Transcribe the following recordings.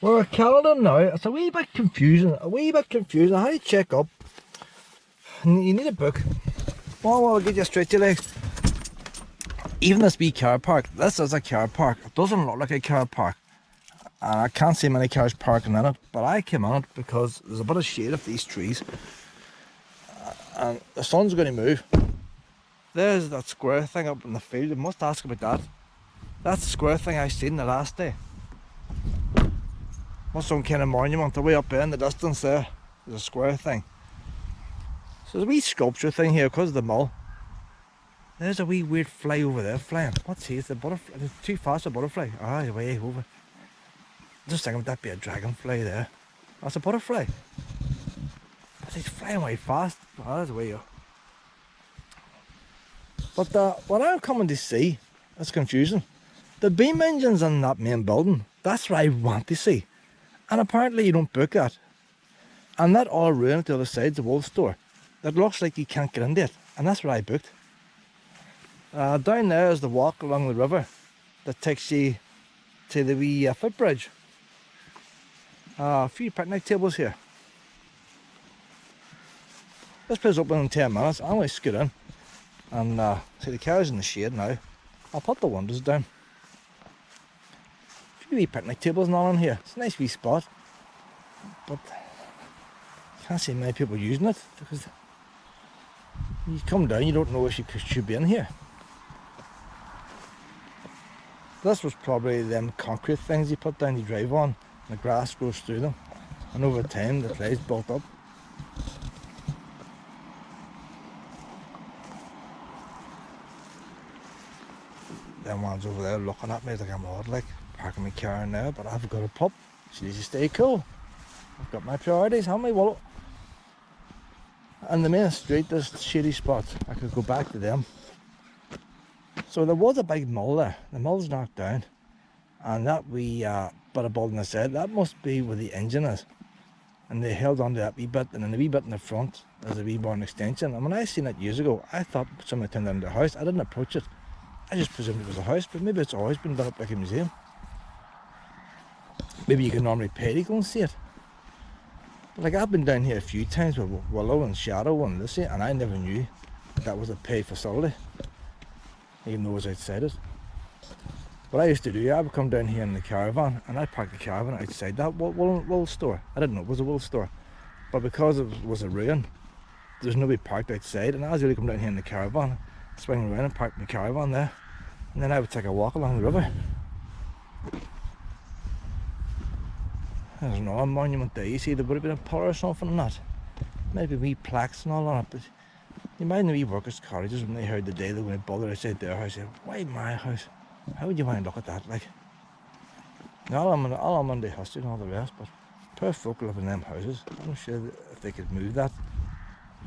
We're at Caledon now. It's a wee bit confusing. How do you check up? You need a book. Well, I'll get you straight to like. Even this wee car park, this is a car park. It doesn't look like a car park. And I can't see many cars parking in it, but I came on it because there's a bit of shade of these trees. And the sun's going to move. There's that square thing up in the field. You must ask about that. That's the square thing I seen the last day. What's some kind of monument? The way up there in the distance there, there's a square thing. So there's a wee sculpture thing here because of the mull. There's a wee weird fly over there flying. What's he? It's a butterfly. It's too fast a butterfly. Ah, oh, way over. Just thinking, would that be a dragonfly there? That's a butterfly. But he's flying way fast. Oh, that's way up. But what I'm coming to see, it's confusing. The beam engines in that main building, that's what I want to see. And apparently you don't book that. And that all ruined to the other side's a wool store. That looks like you can't get into it. And that's what I booked. Down there is the walk along the river that takes you to the wee footbridge. A few picnic tables here. This place is open in 10 minutes. I'm going to scoot in and see the car's in the shade now. I'll put the windows down. A few wee picnic tables and all in here. It's a nice wee spot, but I can't see many people using it because you come down, you don't know if you should be in here. This was probably them concrete things you put down the drive on, and the grass grows through them, and over time the clay's built up. Them ones over there looking at me like I'm odd, like parking my car in there, but I've got a pub, so you stay cool. I've got my priorities, haven't I? Well, and the main street, there's shady spots. I could go back to them. So there was a big mull there. The mull's knocked down, and that wee bit of building I said, that must be where the engine is. And they held on to that wee bit, and then the wee bit in the front is a wee barn extension. And when I seen it years ago, I thought somebody turned it into a house. I didn't approach it. I just presumed it was a house, but maybe it's always been done up like a museum. Maybe you can normally pay to go and see it. But like I've been down here a few times with Willow and Shadow and this, and I never knew that was a paid facility, even though it was outside it. What I used to do, I would come down here in the caravan and I'd park the caravan outside that wool store. I didn't know it was a wool store, but because it was a ruin, there's nobody parked outside, and I was really come down here in the caravan, swing around and park my caravan there, and then I would take a walk along the river. There's another monument there. You see there would have been a pillar or something on that. Maybe wee plaques and all on it, but you mind the wee workers' cottages when they heard the day they were going to bother outside their house. They said, why my house? How would you want to look at that? Like, all I'm on the history and all the rest, but poor folk live in them houses. I'm not sure if they could move that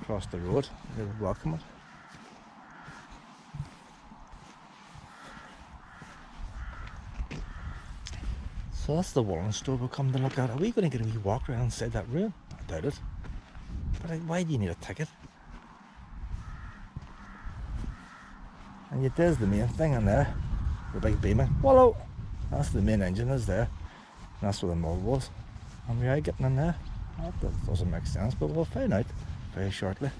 across the road, they would welcome it. So that's the woolen store we'll come to look at. Are we going to get a wee walk around inside that room? I doubt it. But why do you need a ticket? And yet there's the main thing in there. The big beamer. Wallow! That's the main engine is there. And that's where the mull was. And we are getting in there. That doesn't make sense, but we'll find out very shortly.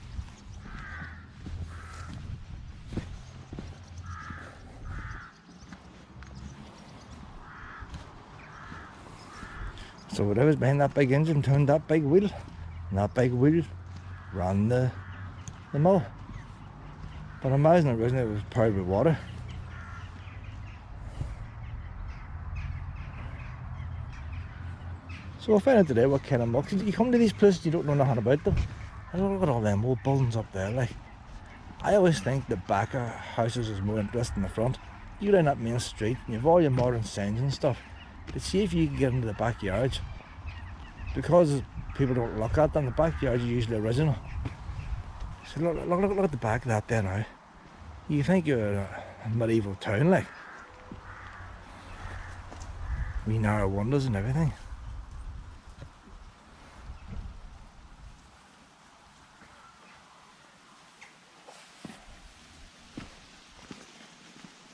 So whatever's behind that big engine turned that big wheel, and that big wheel ran the mull. But I imagine originally it was powered with water. So we'll find out today what kind of mull. You come to these places, you don't know nothing about them. And look at all them old buildings up there. Like, I always think the back of houses is more interesting than the front. You go down that main street, and you have all your modern signs and stuff. But see if you can get into the backyards, because people don't look at them, the backyards are usually original. So look at the back of that there now. You think you're in a medieval town, like. Wee narrow windows and everything.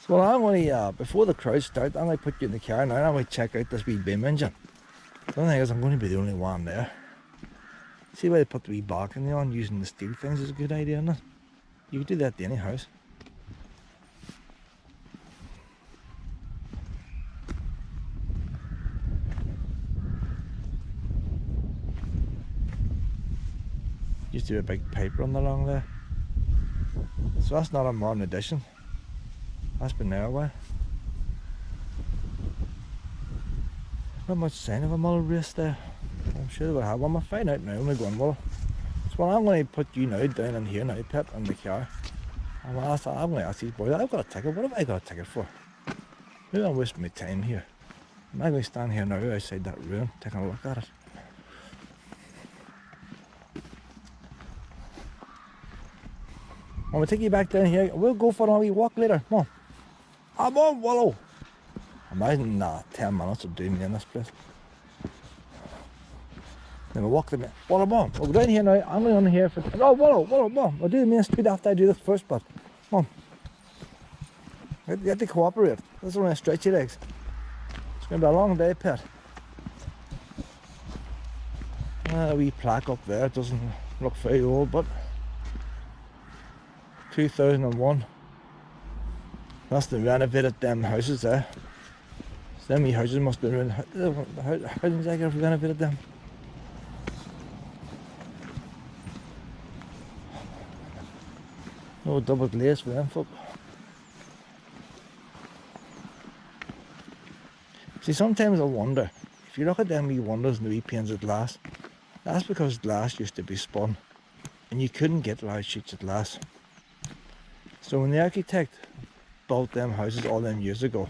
So well, I'm going to, before the crowd start, I'm going to put you in the car now and I'm going to check out this wee beam engine. The only thing is I'm going to be the only one there. See where they put the wee balcony on using the steel things is a good idea, isn't it? You could do that to any house. Used to be a big pipe run along there. So that's not a modern addition. That's been there a while. Not much sign of a mull race there. I'm sure they would have one. I'll find out now when we go on, well. So I'm going to put you now down in here now, Pip, in the car. I'm going to ask these boys, I've got a ticket. What have I got a ticket for? Maybe I'm wasting my time here. I'm not going to stand here now outside that ruin, taking a look at it. I'm going to take you back down here. We'll go for a wee walk later. Come on. I'm on, Wallow. Imagine 10 minutes of doing me in this place. Then we'll walk the main. Wallow, Mom. We'll go down here now. I'm going on here for. Oh, Wallow, Mom. We'll do the main street after I do this first bit. Come on. You have to cooperate. This is only a stretch your legs. It's going to be a long day, Pet. A wee plaque up there. It doesn't look very old, but 2001. That's the renovated them houses there. So them wee houses must have been how did I get renovated them? No double glaze for them folk. See, sometimes I wonder, if you look at them wee windows and the wee panes of glass, that's because glass used to be spun and you couldn't get large sheets of glass. So when the architect built them houses all them years ago,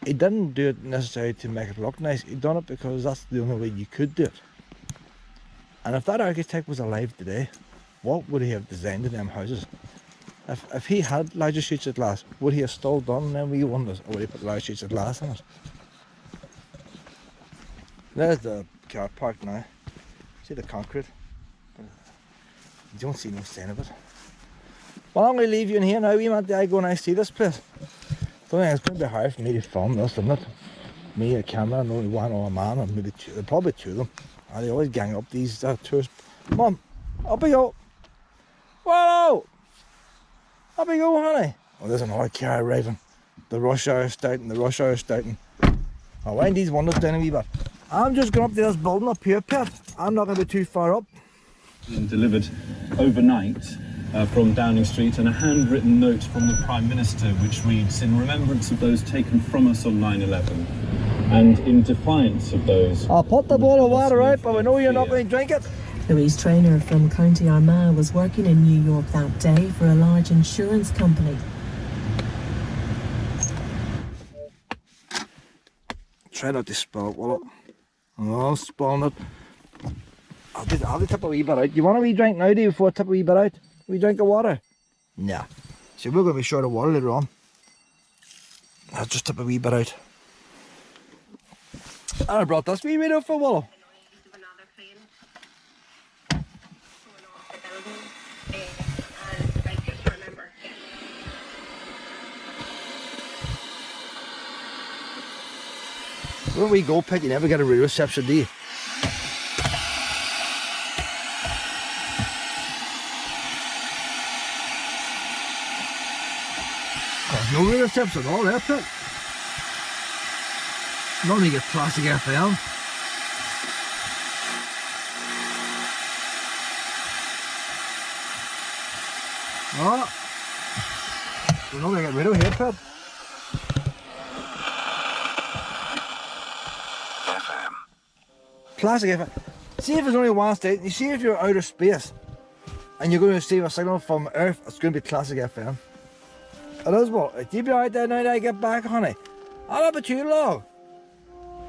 he didn't do it necessarily to make it look nice. He done it because that's the only way you could do it. And if that architect was alive today, what would he have designed in them houses? If he had larger sheets of glass, would he have still done them wee windows, or would he put large sheets of glass in it? There's the car park now. See the concrete? You don't see no sign of it. Well, I'm going to leave you in here now. We might I go and I see this place. Don't think it's going to be hard for me to film this, isn't it? Me, a camera, and only one other man, or maybe two, probably two of them. And they always gang up these tours. Mum, up we go. Whoa! Up we go, honey. Oh, there's another car arriving. The rush hour starting. I'll wind these windows down a wee bit. I'm just going up to this building up here, Pet. I'm not going to be too far up. And delivered overnight from Downing Street, and a handwritten note from the Prime Minister which reads, "In remembrance of those taken from us on 9/11 and in defiance of those..." I'll put the bowl of water out, but we know you're not going to drink it. Louise Traynor from County Armagh was working in New York that day for a large insurance company. Try not to spill it, will it? Oh, spilling it. I'll tip a wee bit out. You want a wee drink now, do you, before I tip a wee bit out? A wee drink of water? Nah. See, we're going to be short of water later on. I'll just tip a wee bit out. And I brought this wee radio for Wallow. When we go, Pet, you never get a real reception, do you? There's no real reception at all there, Pet. Normally get classic FM. Oh, we're not going to get rid of here, Pet. Classic FM. See if there's only one station. You see if you're out of space and you're going to receive a signal from Earth, it's going to be classic FM. It is what? You be alright there now that I get back, honey? I'll not be too long.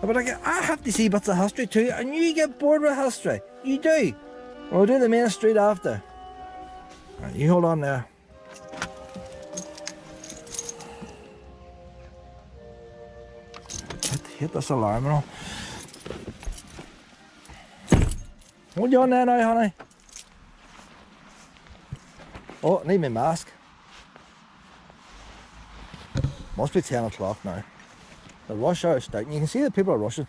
But I have to see bits of history too, and you get bored with history. You do. We'll do the main street after. Right, you hold on there. Hit this alarm and all. Hold you on there now, honey. Oh, I need my mask. Must be 10 o'clock now. The rush hour is starting. You can see the people are rushing.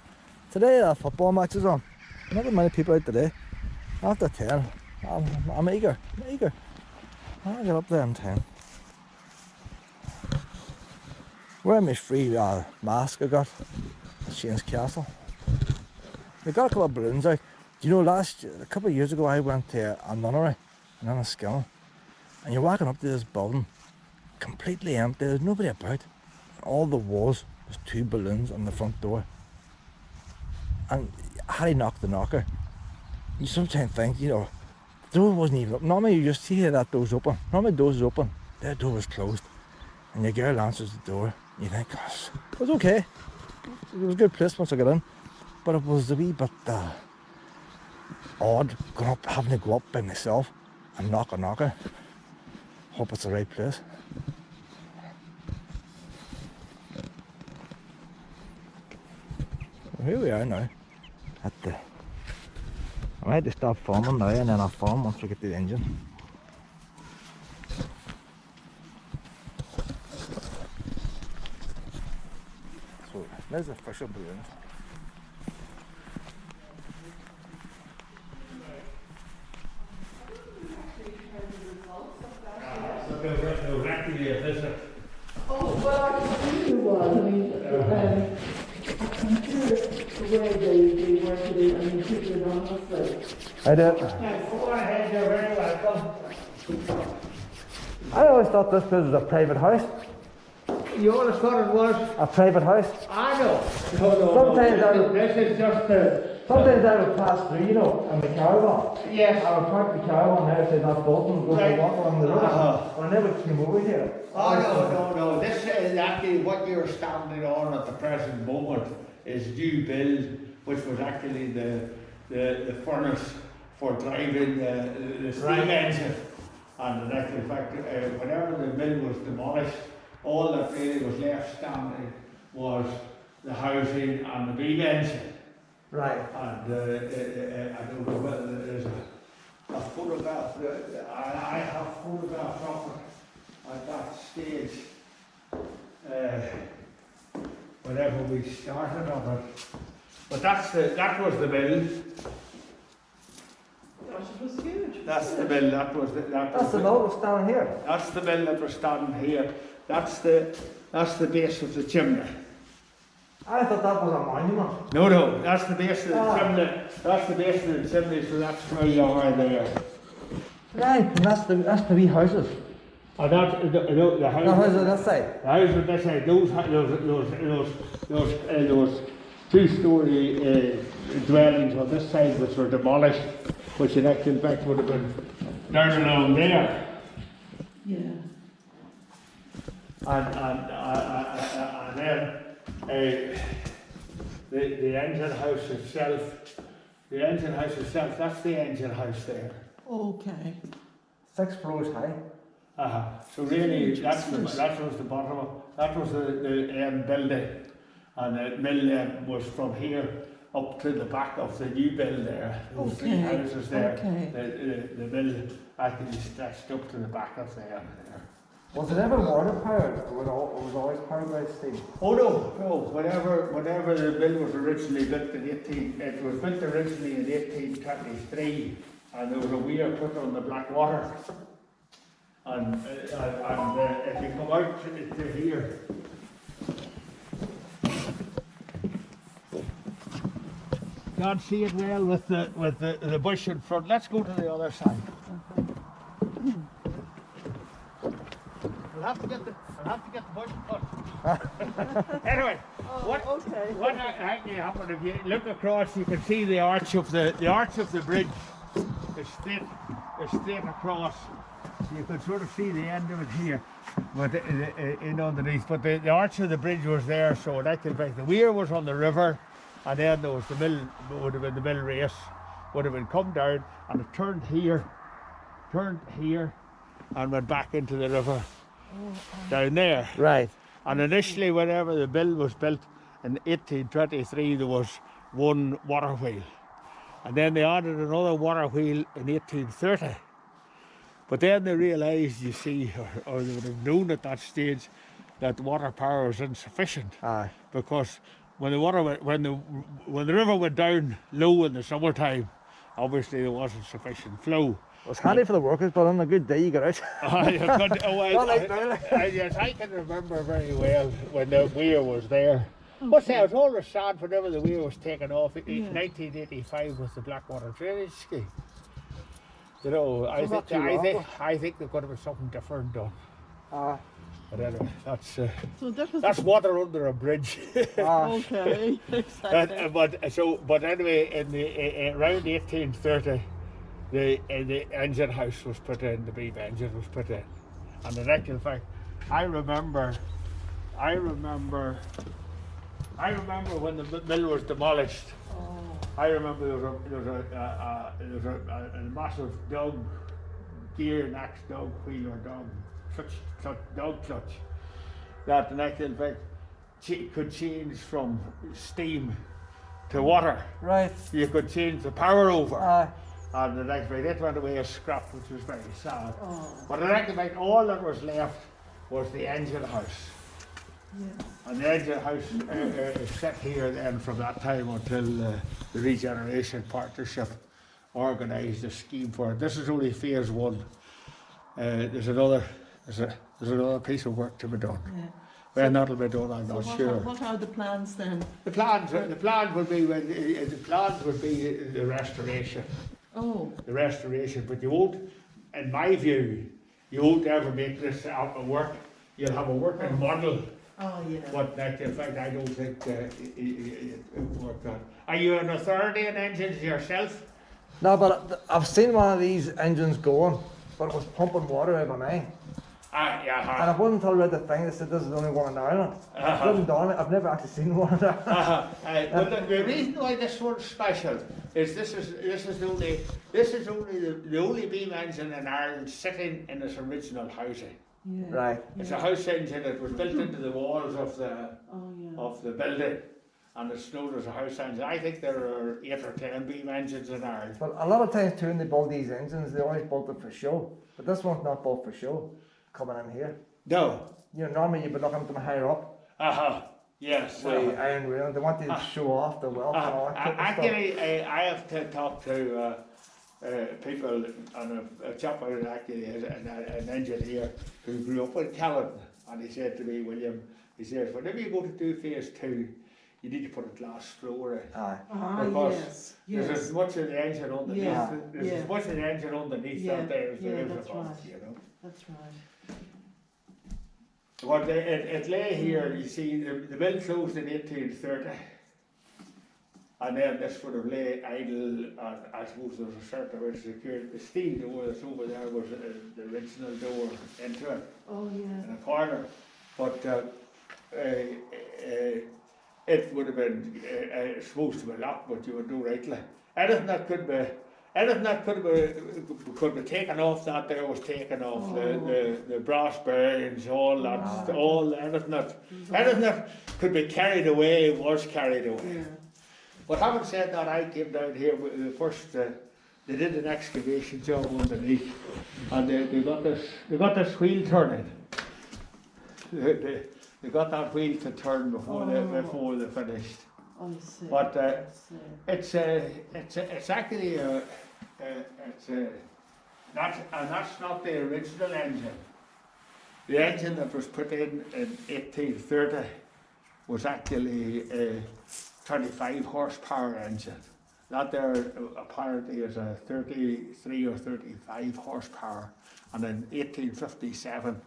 Today the football match is on. Not that many people out today. After 10, I'm eager. I'll get up there in 10. Wearing my free mask I got at Shane's Castle. They got a couple of balloons out. Do you know, a couple of years ago I went to a nunnery in Austell, and you're walking up to this building, completely empty, there's nobody about. All there was 2 balloons on the front door. And had he knocked the knocker, you sometimes think, you know, the door wasn't even open. Normally you just see that door's open. Normally the door's open, that door was closed. And your girl answers the door, and you think, gosh, it was okay. It was a good place once I got in. But it was a wee bit odd having to go up by myself and knock a knocker. Hope it's the right place. Well, here we are now. I might have to stop filming now, and then I'll film once we get to the engine. So there's the official balloons. Oh, well, I can see you was. I mean, I can hear the way they work it, I mean, keep it on the side. I did. Go ahead, you're very welcome. I always thought this place was a private house. You always thought it was? A private house. I know. No, Sometimes I would, this is just the... sometimes I would pass through, you know, in the caravan. Yes. I would park the caravan outside that building and go for a walk along the road. But I never came over here. Oh, no. This is actually what you're standing on at the present moment is new build, which was actually the furnace for driving the steam engine. And in actual fact, whenever the mill was demolished, all that really was left standing was the housing and the beam engine. Right. And I don't know whether there's a photograph, I have photographs of it at that stage, whenever we started on it. But that was the mill. Gosh, it was huge. That's the mill, That's the mill that's down here. That's the mill that was standing here. That's the base of the chimney. I thought that was a monument. No, that's the base of the chimney. That's the base of the chimney, so that's where you are there. Right, and that's the wee houses. And that's the house. The houses on that side. The house on this side. Those 2-story dwellings on this side, which were demolished, which in actual fact would have been down along there. Yeah. And then the engine house itself. The engine house itself. That's the engine house there. Okay. 6 floors high. So really, that was the bottom. That was the building, and the mill was from here up to the back of the new mill there. Those 3 houses there. Okay. The mill actually stretched up to the back of there. Was it ever water powered, or was it always powered by steam? Oh no. Whenever the mill was originally built it was built originally in 1823, and there was a weir put on the black water. And if you come out to here, can't see it well with the bush in front. Let's go to the other side. I'll have to get the bush cut. Anyway, what actually happened? If you look across, you can see the arch of the bridge is straight across. You could sort of see the end of it here, but in underneath. But the arch of the bridge was there, so in actual fact the weir was on the river, and then there was the mill. Would have been the mill race. Would have been come down, and it turned here, and went back into the river down there. Right. And initially, whenever the mill was built in 1823, there was one water wheel, and then they added another water wheel in 1830. But then they realised, you see, or they would have known at that stage, that water power was insufficient. Aye. Because when the water when the river went down low in the summertime, obviously there wasn't sufficient flow. It was handy for the workers, but on a good day you get out. Yes, I can remember very well when the weir was there. But say, I was always sad whenever the weir was taken off. In 1985 was the Blackwater drainage scheme. You know, I think there could have been something different done. But anyway, that's water under a bridge. Okay, exactly. But anyway, around 1830, the engine house was put in, the beam engine was put in, and in actual fact, I remember when the mill was demolished. I remember there was a massive dog gear, an axe dog wheel or dog clutch that in actual fact could change from steam to water. Right. You could change the power over. And the next day, it went away as scrap, which was very sad. But in actual fact, all that was left was the engine house. Yeah. And the engine house is set here then from that time until the Regeneration Partnership organised a scheme for it. This is only phase one. There's another piece of work to be done. Yeah. When that'll be done, I'm not sure. What are the plans then? The plans would be the restoration. Oh. The restoration, but you won't, in my view, you won't ever make this out of work. You'll have a working model. Oh, yeah. But in fact, I don't think it will work out. Are you an authority in engines yourself? No, but I've seen one of these engines going, but it was pumping water out of mine. And it wasn't until I read the thing that said this is only one in Ireland. It didn't dawn on me. I've never actually seen one in Ireland. Well, the reason why this one's special is this is the only beam engine in Ireland sitting in its original housing. Yeah. Right. It's a house engine that was built into the walls of the building, and it's known as a house engine. I think there are 8 or 10 beam engines in Ireland. But a lot of times too, when they build these engines, they always built it for show. But this one's not built for show. Coming in here. No. You know, normally you'd be looking at them higher up. Yes. The iron railing. They want to show off the wealth and all that type of actually, I have to talk to people, and a chap who actually is an engineer who grew up in Caledon, and he said to me, William, he says, whenever you go to do phase 2, you need to put a glass floor in. Because there's as much of the engine underneath. There's as much of the engine underneath out there as there is above. You know. That's right. But it lay here, you see, the mill closed in 1830, and then this would have lay idle, and I suppose there was a certain amount of security. The steel door that's over there was the original door into it, in a corner. But it would have been supposed to be locked, but you would do rightly. Anything that could be taken off that there was taken off. The brass bearings, all that, anything that could be carried away was carried away. Yeah. But having said that, I came down here first. They did an excavation job underneath, and they got this wheel turning. They got that wheel to turn before they finished. I see. But it's actually that's not the original engine. The engine that was put in 1830 was actually a 25 horsepower engine. That there apparently is a 33 or 35 horsepower, and in 1857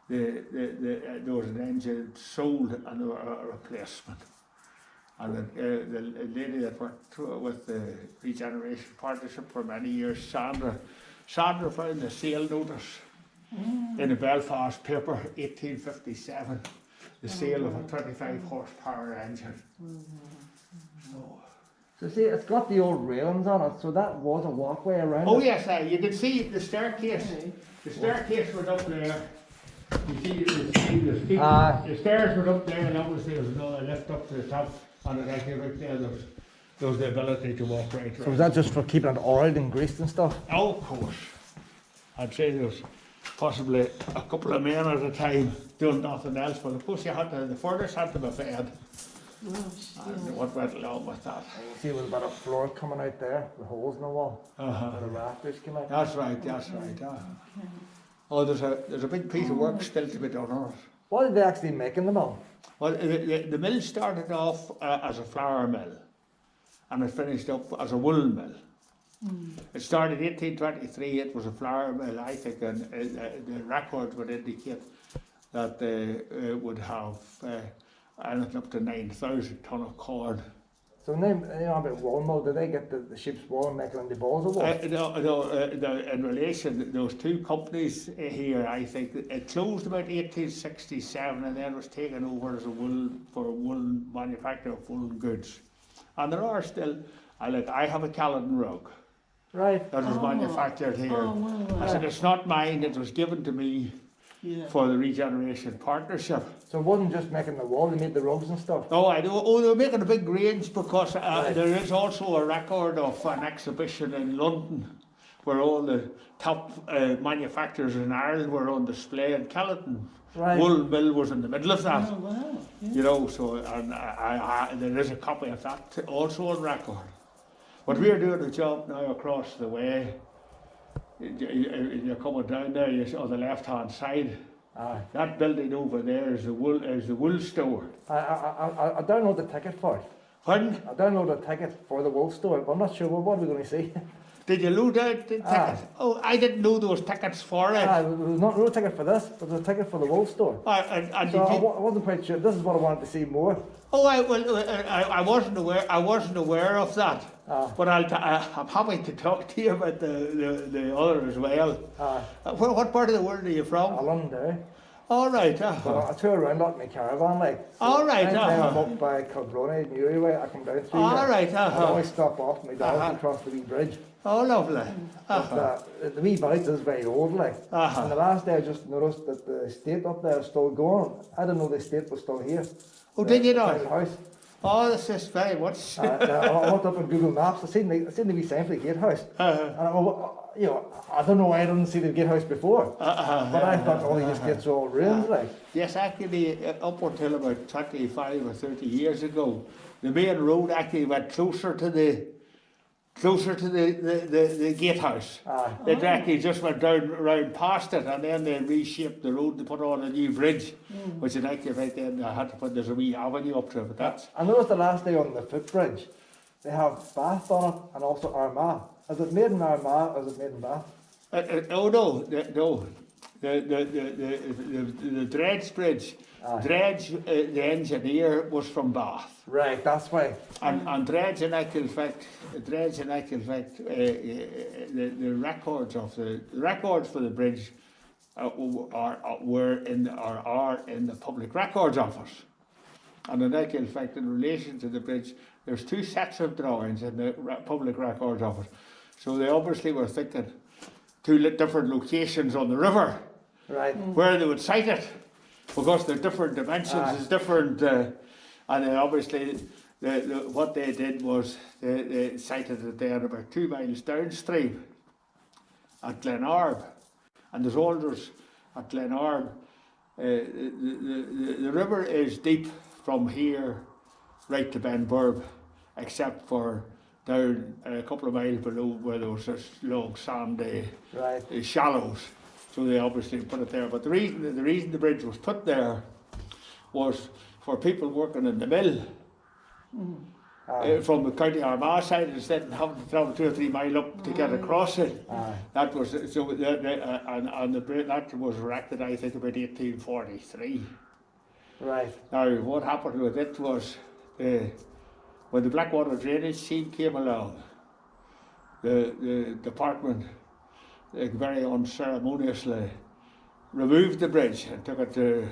there was an engine sold and a replacement. And the lady that worked with the Regeneration Partnership for many years, Sandra found the sale notice in a Belfast paper, 1857, the sale of a 25 horsepower engine. So see, it's got the old railings on it, so that was a walkway around Oh it. yes, you can see the staircase. The staircase was up there. You see the stairs were up there, and obviously there was another lift up to the top, and it actually right there there was the ability to walk right So around. was that just for keeping it oiled and greased and stuff? Oh, of course. I'd say there was possibly a couple of men at a time doing nothing else, but of course the furnace had to be fed. Gosh, And yeah. what went along with that. And you see a little bit of floor coming out there, the holes in the wall, where the rafters came out. That's right, that's right. Oh, there's a big piece of work still to be done on it. What did they actually make in the mill? Well, the mill started off as a flour mill, and it finished up as a wool mill. It started 1823, it was a flour mill, I think, and the records would indicate that they would have anything up to 9,000 tonne of corn. So name, you know about wool mill, did they get the sheep's wool and make it into balls of wool? No, in relation, those two companies here, I think, it closed about 1867 and then was taken over as a wool manufacture of woolen goods. And there are still, I have a Caledon rug Right. that was manufactured here. Oh, wow. I said, it's not mine, it was given to me Yeah. for the Regeneration Partnership. So it wasn't just making the wall, they made the rugs and stuff. Oh, I know. Oh, they were making a big range because Right. there is also a record of an exhibition in London where all the top manufacturers in Ireland were on display, and Caledon Right. Wool Mill was in the middle of that. Oh, wow. Yeah. You know, so and there is a copy of that also on record. But we're doing a job now across the way. You're coming down there, you see on the left-hand side. Aye. That building over there is the wool store. I downloaded the ticket for it. Pardon? I downloaded a ticket for the wool store, but I'm not sure what are we going to see. Did you load out the ticket? Aye. Oh, I didn't know there was tickets for it. There was not no ticket for this, but there was a ticket for the wool store. And So did you? I wasn't quite sure. This is what I wanted to see more. Oh, I wasn't aware. I wasn't aware of that. But I'm happy to talk to you about the other as well. What part of the world are you from? London, All right. So I tour around a lot in my caravan, like. All right, Anytime I'm up by Caledon, Newry way, I come down through All there. right. I always stop off my dogs Uh-huh. across the wee bridge. Oh, lovely. But the wee bridge is very old, like. And the last day I just noticed that the estate up there is still going. I didn't know the estate was still here. Oh, did you The not? town house. Oh, this is very much. I looked up on Google Maps. I seen the wee sign for the gatehouse. And I don't know why I didn't see the gatehouse before. But I thought all these gates are all ruined, like. Yes, actually, up until about 25 or 30 years ago, the main road actually went closer to the gatehouse. It actually just went down around past it, and then they reshaped the road to put on a new bridge, which is actually right then I had to put, there's a wee avenue up to it, but that's. I noticed the last day on the footbridge, they have Bath on it and also Armagh. Is it made in Armagh or is it made in Bath? Oh no, no. The Dredge Bridge, Dredge, the engineer, was from Bath. Right, that's why. And Dredge in actual fact, the records for the bridge are in the public records office. And in actual fact, in relation to the bridge, there's two sets of drawings in the public records office. So they obviously were thinking two different locations on the river. Right. Where they would site it, because the different dimensions is different, and then obviously what they did was they sited it there about 2 miles downstream at Glenarb, and there's alders at Glenarb. The river is deep from here right to Benburb, except for down a couple of miles below where there was this long sandy shallows. So they obviously put it there. But the reason the bridge was put there was for people working in the mill from the County Armagh side, instead of having to travel 2 or 3 miles up to get across it. That was so. And the bridge that was erected, I think, about 1843. Right. Now, what happened with it was when the Blackwater drainage scheme came along, the department very unceremoniously removed the bridge and took it to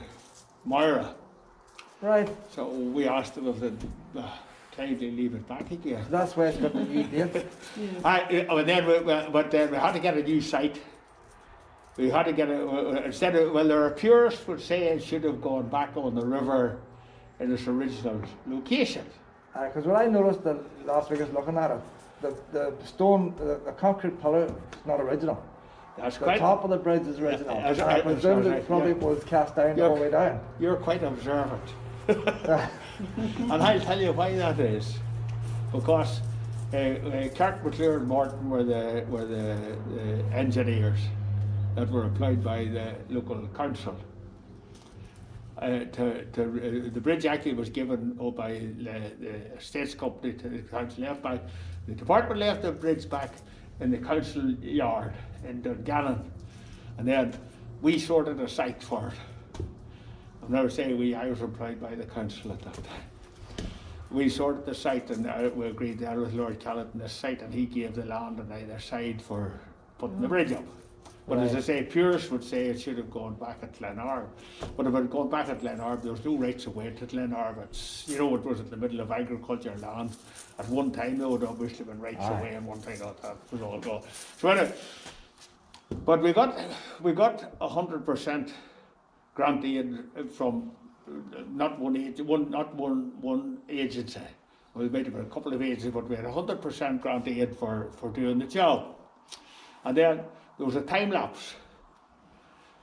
Moira. Right. So we asked them if they'd kindly leave it back again. So that's why it's got the new date. But then we had to get a new site. We had to get instead of, well, there are purists would say it should have gone back on the river in its original location. Because what I noticed last week is looking at it, the stone, the concrete pillar is not original. That's The quite. top of the bridge is original. As I presume right, it probably yeah. was cast down all the way down. You're quite observant. And I'll tell you why that is. Because Kirk, McClure and Morton were the engineers that were employed by the local council. The bridge actually was given up by the estates company to the council. The department left the bridge back in the council yard in Dungannon, and then we sorted a site for it. I'm never saying I was employed by the council at that time. We sorted the site, and we agreed there with Lord Caledon the site, and he gave the land on either side for putting the bridge up. But as I say, purists would say it should have gone back at Glenarb. But if it had gone back at Glenarb, there was no rights of way to Glenarb. It was in the middle of agriculture land. At one time, there would obviously been rights of way, and one thing like that was all gone. So anyway, but we got 100% grant aid from not one agency. We made about a couple of agencies, but we had 100% grant aid for doing the job. And then there was a time lapse,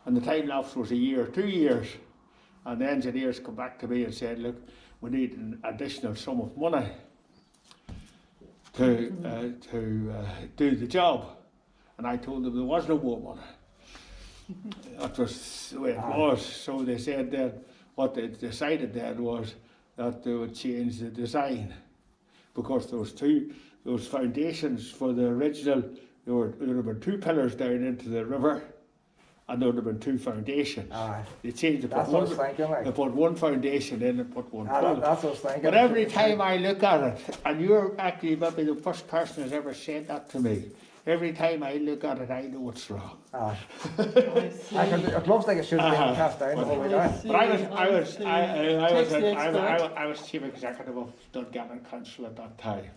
and the time lapse was a year, 2 years, and the engineers come back to me and said, look, we need an additional sum of money to do the job. And I told them there was no more money. That was the way it was. So they said that what they decided then was that they would change the design, because those foundations for the original, there would have been 2 pillars down into the river, and there would have been 2 foundations. They changed it. They put one foundation in and put one pillar. That's what I was thinking. But every time I look at it, and you're actually maybe the first person who's ever said that to me, every time I look at it, I know it's wrong. It looks like it should have been cast down the whole way down. But I was chief executive of Dungannon Council at that time,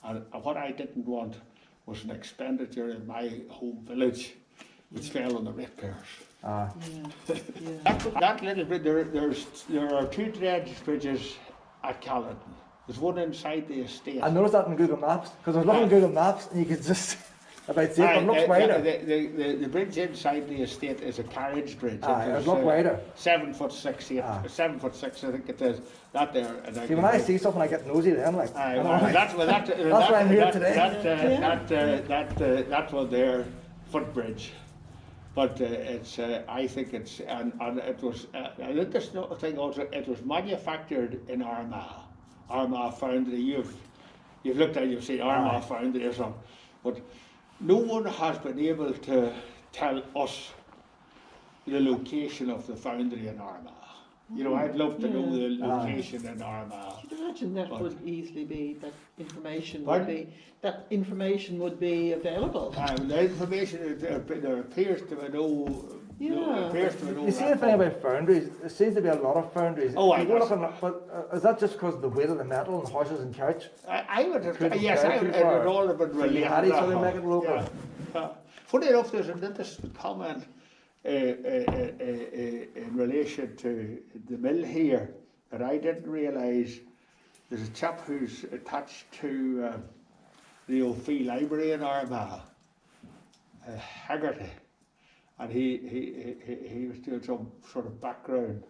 and what I didn't want was an expenditure in my home village which fell on the ratepayers. That little bit, there are 2 dredge bridges at Caledon. There's one inside the estate. I noticed that in Google Maps, because I was looking at Google Maps and you could just about see it, it looks wider. The bridge inside the estate is a carriage bridge. It looks wider. 7'6", 7'6", I think it is. That there. See, when I see something, I get nosy then, like. That's why I'm here today. That was their footbridge. But I think it's, and it was, this thing also, it was manufactured in Armagh. Armagh Foundry, you've looked at it, you've seen Armagh Foundry or something. But no one has been able to tell us the location of the foundry in Armagh. You know, I'd love to know the location in Armagh. You'd imagine that would easily be, that information would be available. The information, there appears to be no. You see the thing about foundries, there seems to be a lot of foundries. But is that just because of the weight of the metal and horses and carts? I would have, yes, it would all have been related. How do you make it local? Funny enough, there's an interesting comment in relation to the mill here that I didn't realise. There's a chap who's attached to the O'Fee Library in Armagh, Haggerty, and he was doing some sort of background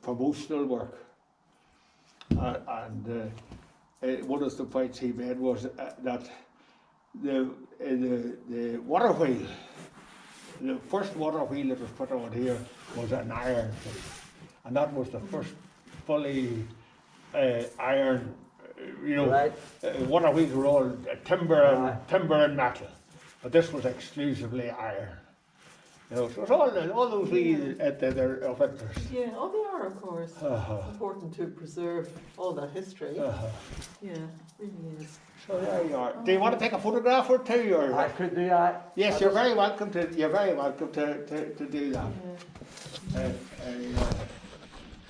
promotional work, and one of the points he made was that the water wheel, the first water wheel that was put on here was an iron thing, and that was the first fully iron. Water wheels were all timber and metal, but this was exclusively iron. So it's all those wheels that are of interest. Yeah, they are, of course. Important to preserve all that history. Yeah, it really is. So there you are. Do you want to take a photograph or two? Or? I could do that. Yes, you're very welcome to. You're very welcome to do that.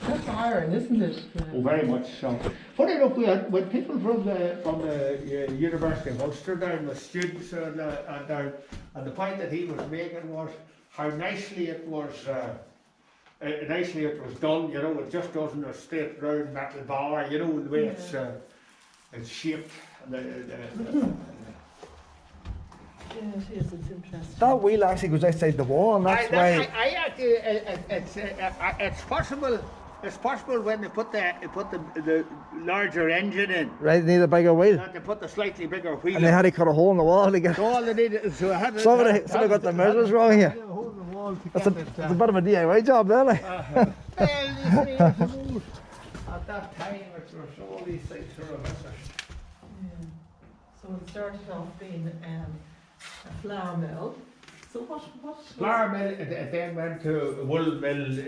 That's iron, isn't it? Oh, very much so. Funny enough, we had people from the University of Ulster down with students, and the point that he was making was how nicely it was done. You know, it just doesn't a straight round metal bar. You know the way it's shaped. Yeah, it is. It's interesting. That wheel actually goes outside the wall, and that's why. It's possible It's possible when they put the larger engine in, Right, they need a bigger wheel. that they put the slightly bigger wheel And they in. had to cut a hole in the wall to get. So all they needed, so I had to... Somebody got the measures wrong here. Yeah, hold the wall to It's get a bit of a DIY job there, like. Well, you see, at that time, it was all these things were a mess. Yeah. So it started off being a flour mill. So what? Flour mill, it then went to a wool mill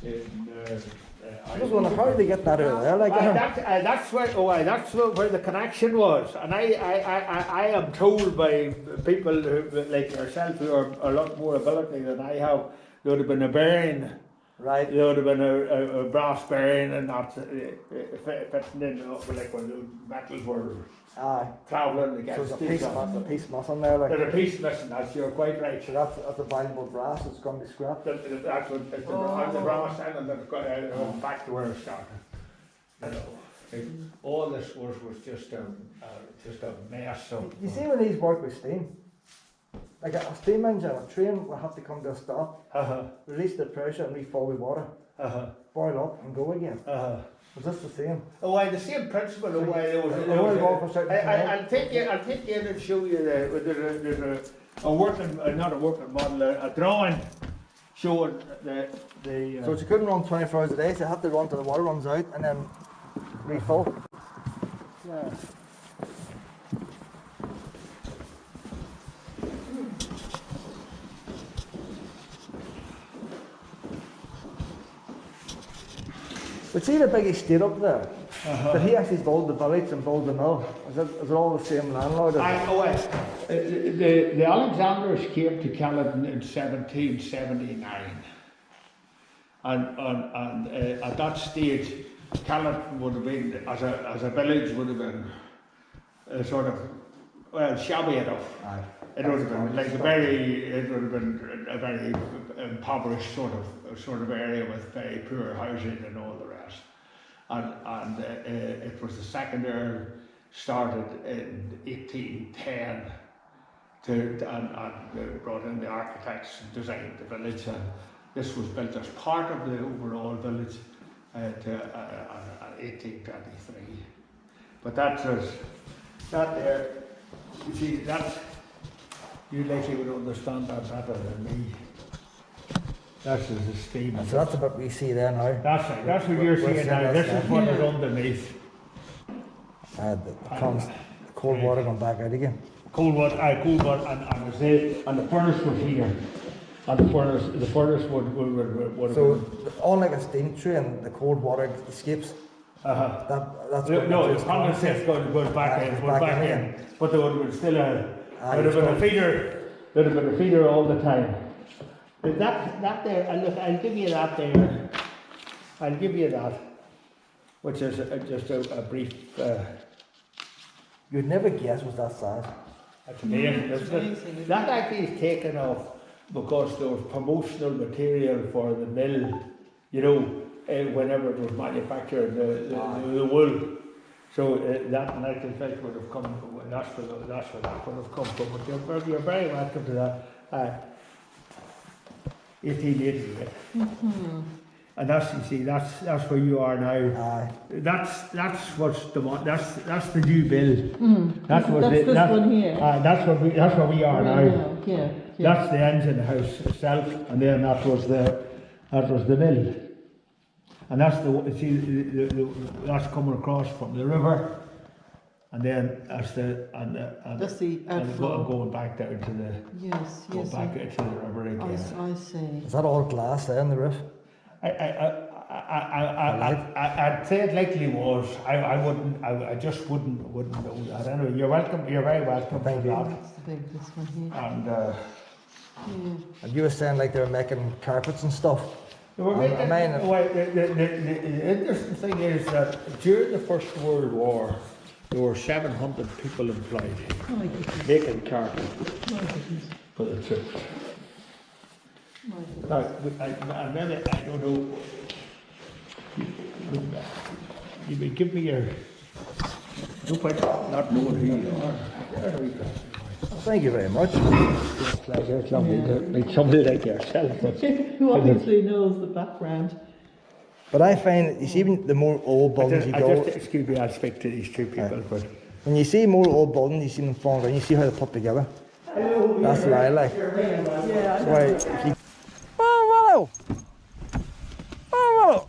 I just wonder how did they get that out of there, like. that's where the connection was, and I am told by people who, like yourself who are a lot more ability than I have, there would have been a bearing. Right. There would have been a brass bearing and that fitting in, like when the metals were Aye. travelling So against there's a piece missing there, like. There's a piece missing, you're quite right. So that's a valuable brass, it's going to be scrapped. That's what the brass end and back to where it started. You know, all this was just a mess. You see when these work with steam? Like a steam engine, a train will have to come to a stop, release the pressure and refill with water, boil up and go again. Was this the same? Oh, why the same principle? Oh, why there was. I'll take you in and show you there's a working, not a working model, a drawing showing the. So you couldn't run 24 hours a day, so you have to run till the water runs out and then refill. Yeah. But see the big estate up there? Did he actually build the village and build the mill? Is it all the same landlord? The Alexanders came to Caledon in 1779, and at that stage, Caledon would have been, as a village, would have been sort of shabby enough. Aye. It would have been like it would have been a very impoverished sort of area with very poor housing and all the rest. And it was the second Earl started in 1810 and brought in the architects and designed the village. And this was built as part of the overall village in 1823. But that there, you see, that. You likely would understand that better than me. That's the steam. So that's what we see there now. That's right. That's what you're seeing now. This is what is underneath. The cold water going back out again. Cold water, and the furnace was here. And the furnace would So on like a steam train, the cold water escapes. That's the condensate goes back in. But there would have still there'd have been a feeder all the time. But that there, and look, I'll give you that there. I'll give you that, which is just a brief. You'd never guess was that size. That's amazing. That actually is taken off because there was promotional material for the mill, you know, whenever it was manufactured, the wool. So that in actual fact would have come. That's where that would have come from. But you're very welcome to that. 1888. And that's, you see, that's where you are now. That's what's that's the new bill. That's this one here. That's where we are now. Yeah. That's the engine house itself, and then that was the mill. And that's that's coming across from the river, and then that's that's the outflow. Going back down to the back into the river again. I see. Is that all glass there on the roof? I'd say it likely was. I just wouldn't know that. Anyway, you're welcome. You're very welcome. Thank you. That's the big this one here. And And you were saying like they were making carpets and stuff. they were making, the interesting thing is that during the First World War, there were 700 people employed making carpet for the troops. Now, I don't know. You may give me your. No point not knowing who you are. Thank you very much. It's lovely to meet somebody like yourself. Who obviously knows the background. But I find that you see even the more old buildings you go, Excuse me, I'll speak to these two people. But when you see more old buildings, you see them falling down, you see how they're put together. That's what I like. That's why if you... Oh, Willow! Oh, Willow!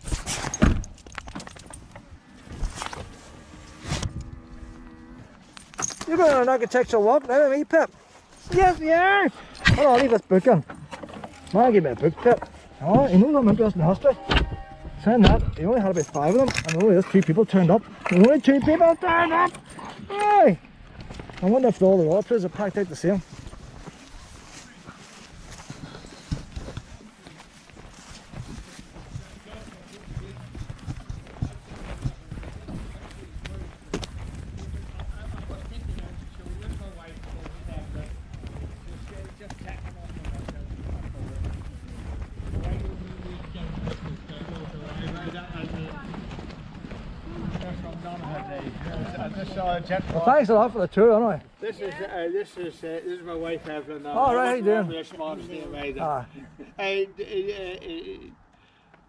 You're going on an architectural walk now with me, Pip? Yes, you are! Hold on, leave this book in. Man, give me a book, Pip. Oh, you know I'm interested in history. Saying that, you only had about 5 of them, and only just 2 people turned up. Only 2 people turned up! Hey! I wonder if all the authors are packed out the same. Well, thanks a lot for the tour, anyway. this is my wife Evelyn. All right, how you doing?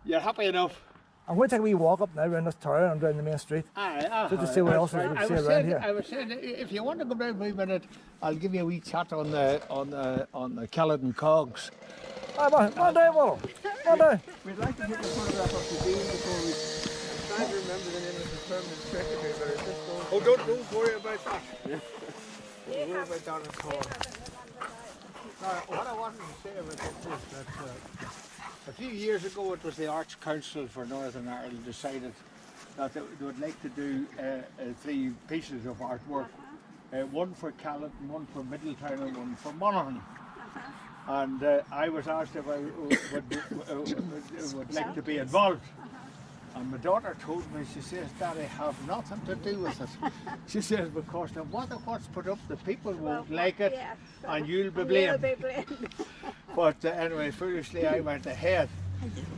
You're happy enough? I'm going to take a wee walk up now around this tower and down the main street. Just to see what else we can see around here. I was saying, if you want to come down for a minute, I'll give you a wee chat on the Caledon cogs. Come on down, Willow. Come on down. We'd like to get the photograph of the dean before we... I'm trying to remember the name of the permanent secretary, but it's just going... Oh, don't worry about that. Don't worry about that at all. Now, what I wanted to say about this is that a few years ago it was the Arts Council for Northern Ireland decided that they would like to do 3 pieces of artwork. One for Caledon, one for Middletown and one for Monaghan. And I was asked if I would like to be involved. And my daughter told me, she says, Daddy, have nothing to do with it. She says, because now what's put up, the people won't like it, and you'll be blamed. But anyway, foolishly I went ahead.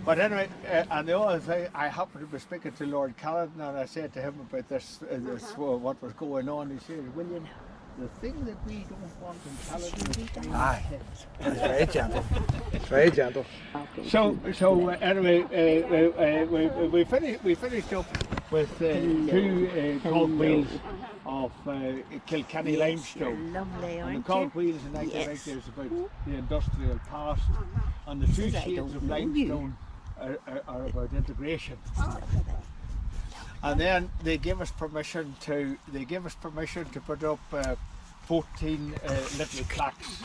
But anyway, and the other thing, I happened to be speaking to Lord Caledon, and I said to him about this what was going on. He said, William, the thing that we don't want in Caledon is tiny Aye. kids. It's very gentle. It's very gentle. So anyway, we finished up with 2 cogwheels of Kilkenny limestone. Lovely, And the aren't cogwheels in 1980 is about the industrial past, and the 2 shades of limestone are about integration. And then they gave us permission to put up 14 little plaques,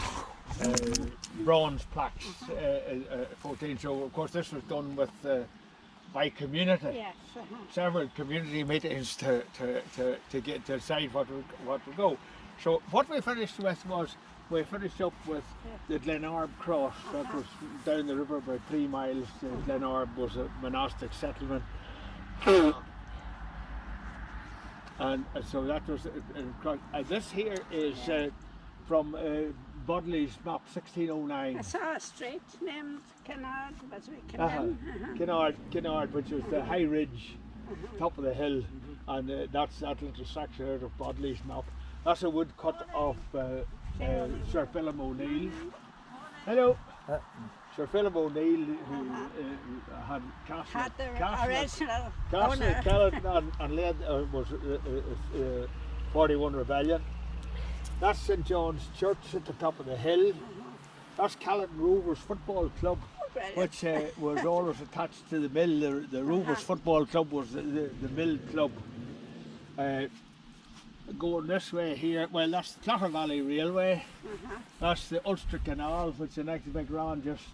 bronze plaques, 14. So of course this was done with by community. Yes. Several community meetings to decide what would go. So what we finished with was we finished up with the Glenarb Cross. That was down the river about 3 miles. Glenarb was a monastic settlement. And so that was, this here is from Bodley's map 1609. I saw a street named Kennard, was it Caledon? Kennard, which is the high ridge, top of the hill, and that's that little section out of Bodley's map. That's a woodcut of Sir Philip O'Neill. Hello. Sir Philip O'Neill, who had the original owner. Caledon and led was 41 Rebellion. That's St John's Church at the top of the hill. That's Caledon Rovers Football Club, which was always attached to the mill. The Rovers Football Club was the mill club. Going this way here, well, that's the Clatter Valley Railway. That's the Ulster Canal, which is the next big round just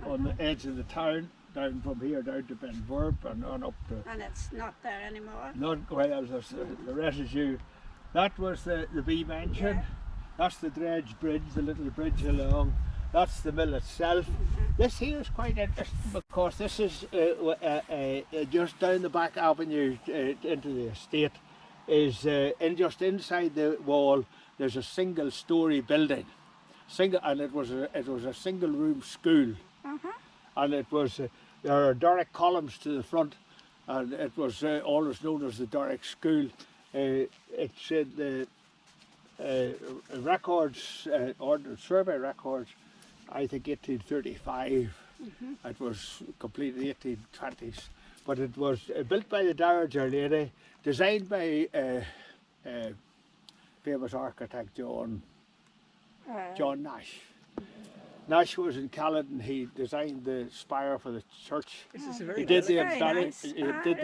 on the edge of the town, down from here down to Benburb and on up to... And it's not there anymore. Not, well, there's the residue. That was the Bee Mansion. That's the dredge bridge, the little bridge along. That's the mill itself. This here is quite interesting because this is just down the back avenue into the estate. Is just inside the wall. There's a single-story building, and it was a single-room school, and it was there are Doric columns to the front, and it was always known as the Doric School. It said the records, ordnance survey records, I think 1835. It was completed in the 1820s. but it was built by the Dowager lady, designed by famous architect John Nash. Nash was in Caledon. He designed the spire for the church. He did the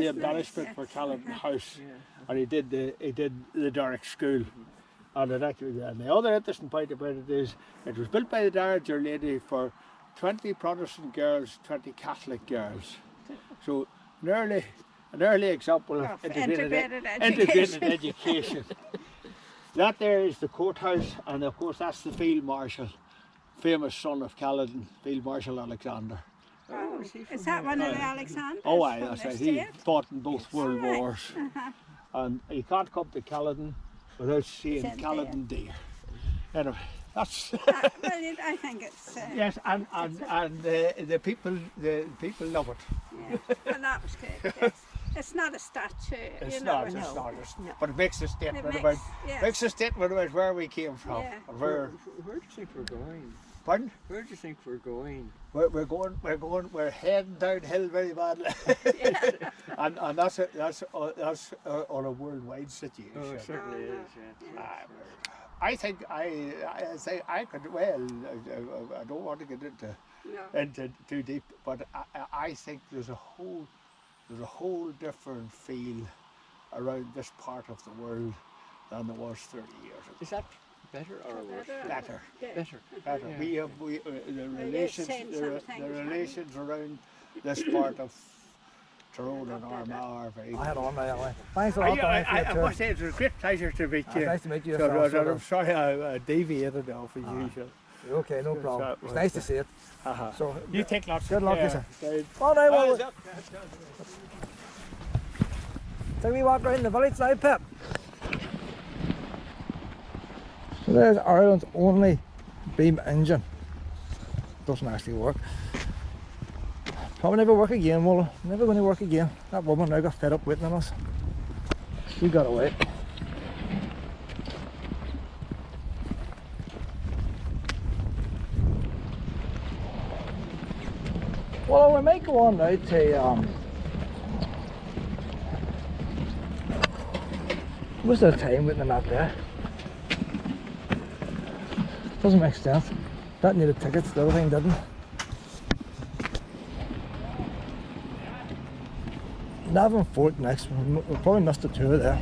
embellishment for Caledon House, and he did the Derrick School. And the other interesting point about it is it was built by the Dowager lady for 20 Protestant girls, 20 Catholic girls. So an early example of integrated education. That there is the courthouse, and of course that's the Field Marshal, famous son of Caledon, Field Marshal Alexander. Oh, is that one of the Alexanders? Oh, aye, from that's the right. He state? fought in both world wars. And you can't come to Caledon without seeing Said Caledon Deer. Anyway, that's Well, I think it's. yes, and the people love it. Yeah. Well, that was good. Yes. It's not a statue. It's you know, not, it's- it's not, but it makes a statement It about makes- a statement about where we came from. Yeah. And Where do you think we're going? pardon? Where do you think we're going? We're heading downhill very badly, and that's on a worldwide situation. Oh, it certainly is. Yeah. I think I say I could. Well, I don't want to get into too deep, but I think there's a whole different feel around this part of the world than there was 30 years ago. Is that better or worse? Better. Better. Better. Yeah. We have the is relations saying the something, relations around this part of Tyrone and Armagh are very I had good. on my eye. Thanks a lot, Brian, for I your tour. must say it was a great pleasure to meet you. Nice to meet you. So, yourself, I'm sorry I deviated off as usual. Okay, no problem. that It's was nice to see it. So, You take lots Good of luck, care. yes, Okay. well, now we'll Eyes up. take me walk around the village now, Pip. So there's Ireland's only beam engine. Doesn't actually work. Probably never work again, Muller. Never going to work again. That woman now got fed up waiting on us. She got away. Well, we might go on now to what's the time waiting on that there? Doesn't make sense. That needed tickets, the other thing didn't. Navan Fort next. We probably missed a tour there.